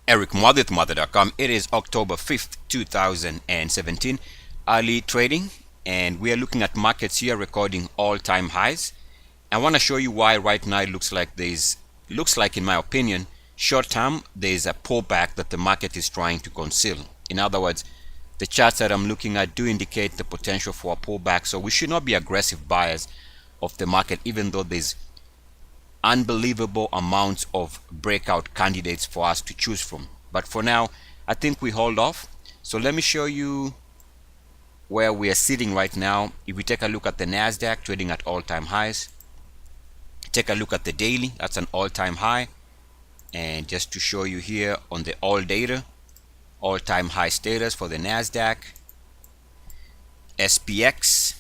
Eric Muathe, Muathe.com. It is October 5th, 2017, early trading, and we are looking at markets here recording all-time highs. I want to show you why right now it looks like in my opinion, short term, there's a pullback that the market is trying to conceal. In other words, the charts that I'm looking at do indicate the potential for a pullback, so we should not be aggressive buyers of the market, even though there's unbelievable amounts of breakout candidates for us to choose from. But for now, I think we hold off. So let me show you where we are sitting right now. If we take a look at the Nasdaq trading at all-time highs, take a look at the daily, that's an all-time high. And just to show you here on the all data, all-time high status for the Nasdaq, SPX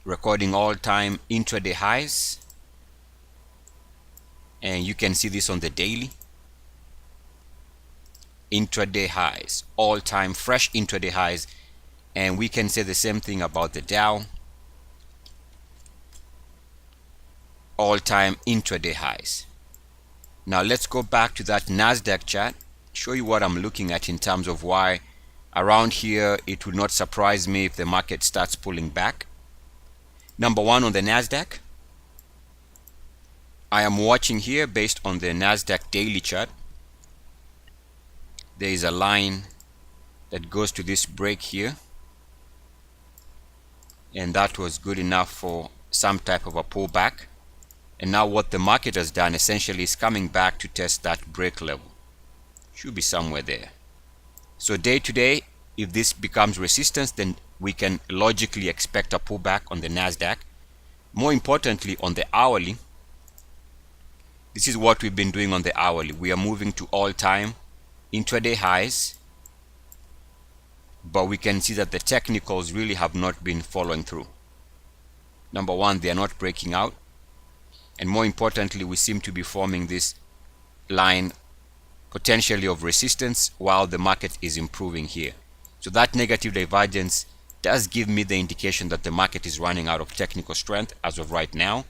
recording all-time intraday highs. And you can see this on the daily. Intraday highs, all-time fresh intraday highs. And we can say the same thing about the Dow. All-time intraday highs. Now let's go back to that Nasdaq chart, show you what I'm looking at in terms of why around here it would not surprise me if the market starts pulling back. Number one, on the Nasdaq, I am watching here based on the Nasdaq daily chart. There is a line that goes to this break here, and that was good enough for some type of a pullback. And now what the market has done essentially is coming back to test that break level. Should be somewhere there. So day to day, if this becomes resistance, then we can logically expect a pullback on the Nasdaq. More importantly, on the hourly, this is what we've been doing on the hourly. We are moving to all-time intraday highs, but we can see that the technicals really have not been following through. Number one, they are not breaking out. And more importantly, we seem to be forming this line potentially of resistance while the market is improving here. So that negative divergence does give me the indication that the market is running out of technical strength as of right now,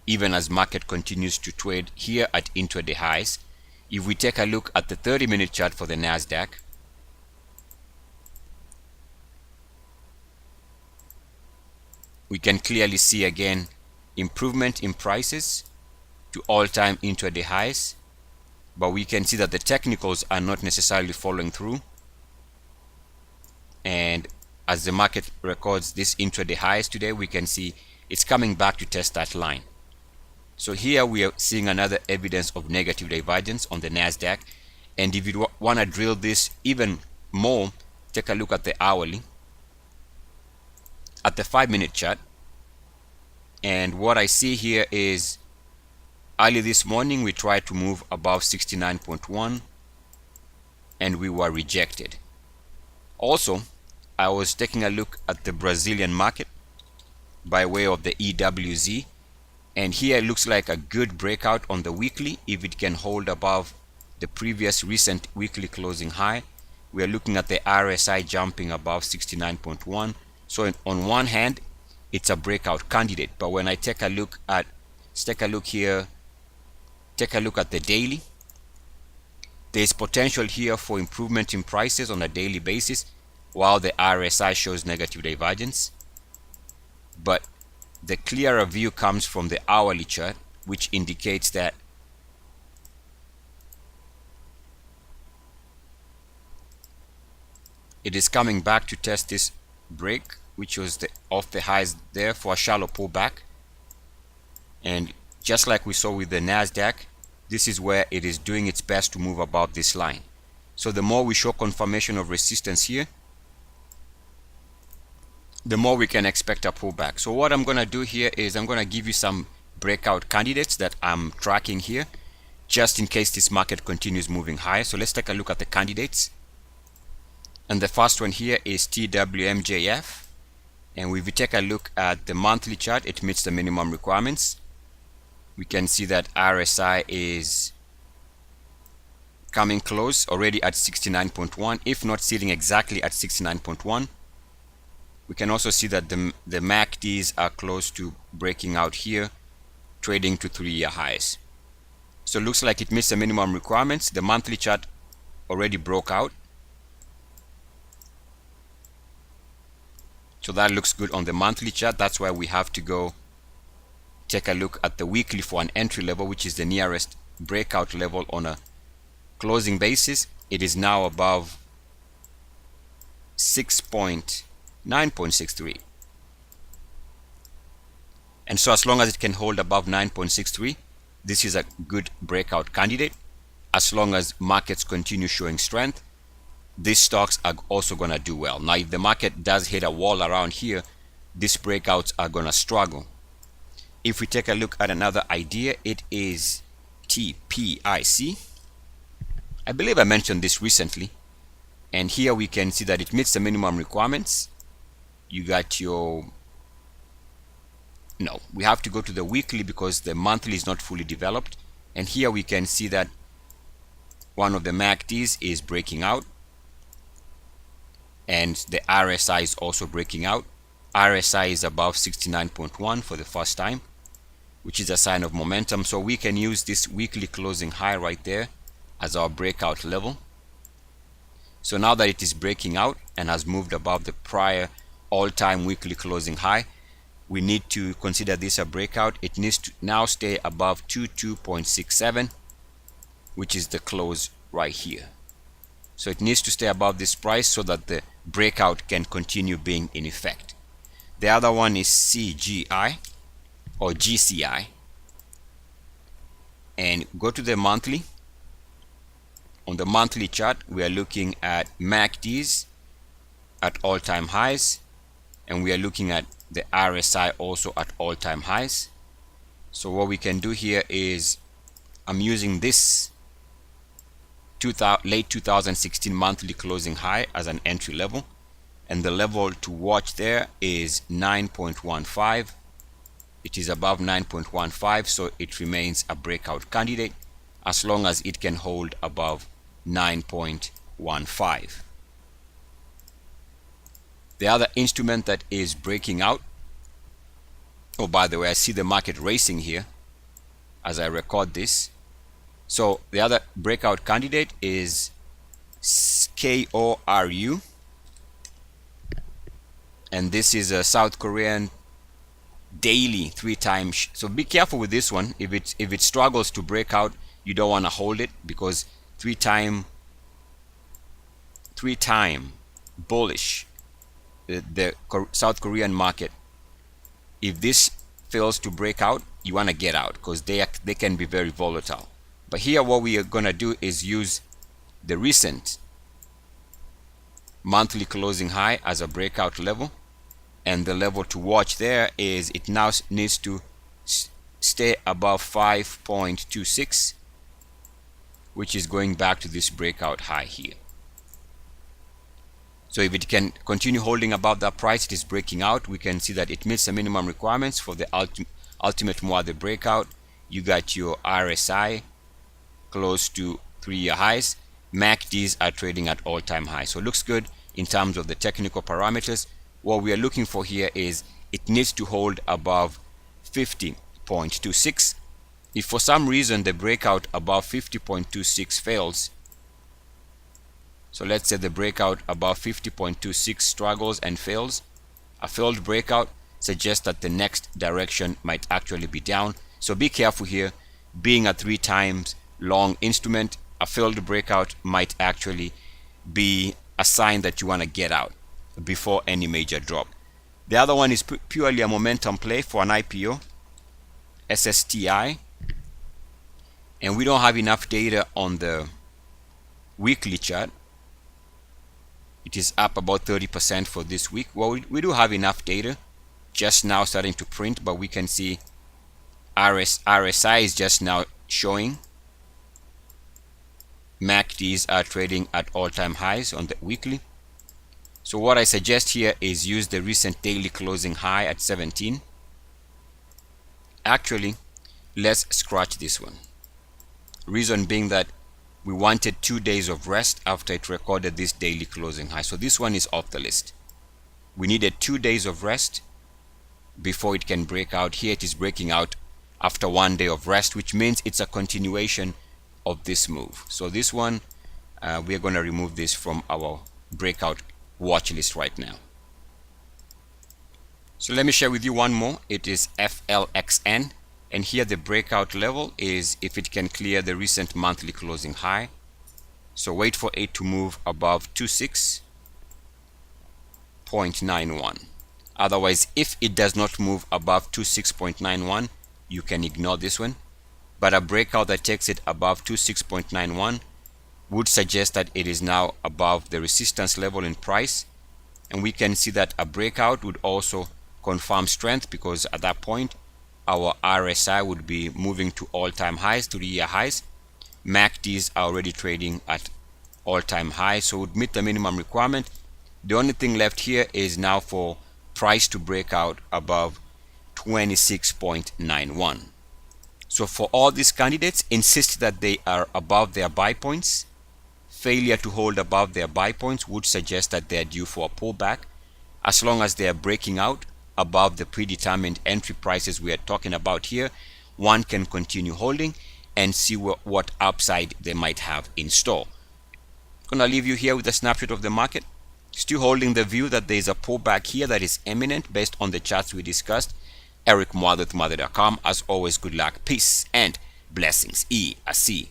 even as market continues to trade here at intraday highs. If we take a look at the 30-minute chart for the Nasdaq, we can clearly see again improvement in prices to all-time intraday highs, but we can see that the technicals are not necessarily following through. And as the market records this intraday highs today, we can see it's coming back to test that line. So here we are seeing another evidence of negative divergence on the Nasdaq. And if you want to drill this even more, take a look at the hourly, at the 5-minute chart. And what I see here is early this morning we tried to move above 69.1 and we were rejected. Also, I was taking a look at the Brazilian market by way of the EWZ, and here it looks like a good breakout on the weekly if it can hold above the previous recent weekly closing high. We are looking at the RSI jumping above 69.1. So on one hand, it's a breakout candidate, but when I take a look at, let's take a look here, take a look at the daily, there's potential here for improvement in prices on a daily basis while the RSI shows negative divergence. But the clearer view comes from the hourly chart, which indicates that it is coming back to test this break, which was off the highs there, for a shallow pullback. And just like we saw with the Nasdaq, this is where it is doing its best to move above this line. So the more we show confirmation of resistance here, the more we can expect a pullback. So what I'm going to do here is I'm going to give you some breakout candidates that I'm tracking here, just in case this market continues moving higher. So let's take a look at the candidates. And the first one here is TWMJF. And if we take a look at the monthly chart, it meets the minimum requirements. We can see that RSI is coming close already at 69.1, if not sitting exactly at 69.1. We can also see that the MACDs are close to breaking out here, trading to 3-year highs. So it looks like it missed the minimum requirements. The monthly chart already broke out. So that looks good on the monthly chart. That's why we have to go take a look at the weekly for an entry level, which is the nearest breakout level on a closing basis. It is now above 9.63. And so as long as it can hold above 9.63, this is a good breakout candidate. As long as markets continue showing strength, these stocks are also going to do well. Now, if the market does hit a wall around here, these breakouts are going to struggle. If we take a look at another idea, it is TPIC. I believe I mentioned this recently. And here we can see that it meets the minimum requirements. You got your... No, we have to go to the weekly because the monthly is not fully developed. And here we can see that one of the MACDs is breaking out. And the RSI is also breaking out. RSI is above 69.1 for the first time, which is a sign of momentum. So we can use this weekly closing high right there as our breakout level. So now that it is breaking out and has moved above the prior all-time weekly closing high, we need to consider this a breakout. It needs to now stay above 22.67, which is the close right here. So it needs to stay above this price so that the breakout can continue being in effect. The other one is CGI or GCI. And go to the monthly. On the monthly chart, we are looking at MACDs at all-time highs, and we are looking at the RSI also at all-time highs. So what we can do here is I'm using this late 2016 monthly closing high as an entry level, and the level to watch there is 9.15. It is above 9.15, so it remains a breakout candidate as long as it can hold above 9.15. The other instrument that is breaking out, oh, by the way, I see the market racing here as I record this. So the other breakout candidate is KORU, and this is a South Korean daily 3 times. So be careful with this one. If it struggles to break out, you don't want to hold it, because 3 time bullish, the South Korean market, if this fails to break out, you want to get out, because they can be very volatile. But here what we are going to do is use the recent monthly closing high as a breakout level, and the level to watch there is it now needs to stay above 5.26, which is going back to this breakout high here. So if it can continue holding above that price, it is breaking out. We can see that it meets the minimum requirements for the ultimate Muathe breakout. You got your RSI close to 3-year highs. MACDs are trading at all-time highs. So it looks good in terms of the technical parameters. What we are looking for here is it needs to hold above 50.26. If for some reason the breakout above 50.26 fails, so let's say the breakout above 50.26 struggles and fails, a failed breakout suggests that the next direction might actually be down. So be careful here. Being a 3 times long instrument, a failed breakout might actually be a sign that you want to get out before any major drop. The other one is purely a momentum play for an IPO, SSTI, and we don't have enough data on the weekly chart. It is up about 30% for this week. Well, we do have enough data, just now starting to print, but we can see RSI is just now showing. MACDs are trading at all-time highs on the weekly. So what I suggest here is use the recent daily closing high at 17. Actually, let's scratch this one. Reason being that we wanted 2 days of rest after it recorded this daily closing high. So this one is off the list. We needed 2 days of rest before it can break out. Here it is breaking out after 1 day of rest, which means it's a continuation of this move. So this one, we are going to remove this from our breakout watch list right now. So let me share with you one more. It is FLXN, and here the breakout level is if it can clear the recent monthly closing high. So wait for it to move above 26.91. Otherwise, if it does not move above 26.91, you can ignore this one. But a breakout that takes it above 26.91 would suggest that it is now above the resistance level in price. And we can see that a breakout would also confirm strength, because at that point our RSI would be moving to all-time highs, 3-year highs. MACDs are already trading at all-time highs, so it would meet the minimum requirement. The only thing left here is now for price to break out above 26.91. So for all these candidates, insist that they are above their buy points. Failure to hold above their buy points would suggest that they are due for a pullback. As long as they are breaking out above the predetermined entry prices we are talking about here, one can continue holding and see what upside they might have in store. I'm going to leave you here with a snapshot of the market. Still holding the view that there is a pullback here that is imminent based on the charts we discussed. Eric Muathe with Muathe.com. As always, good luck, peace, and blessings. E-A-C.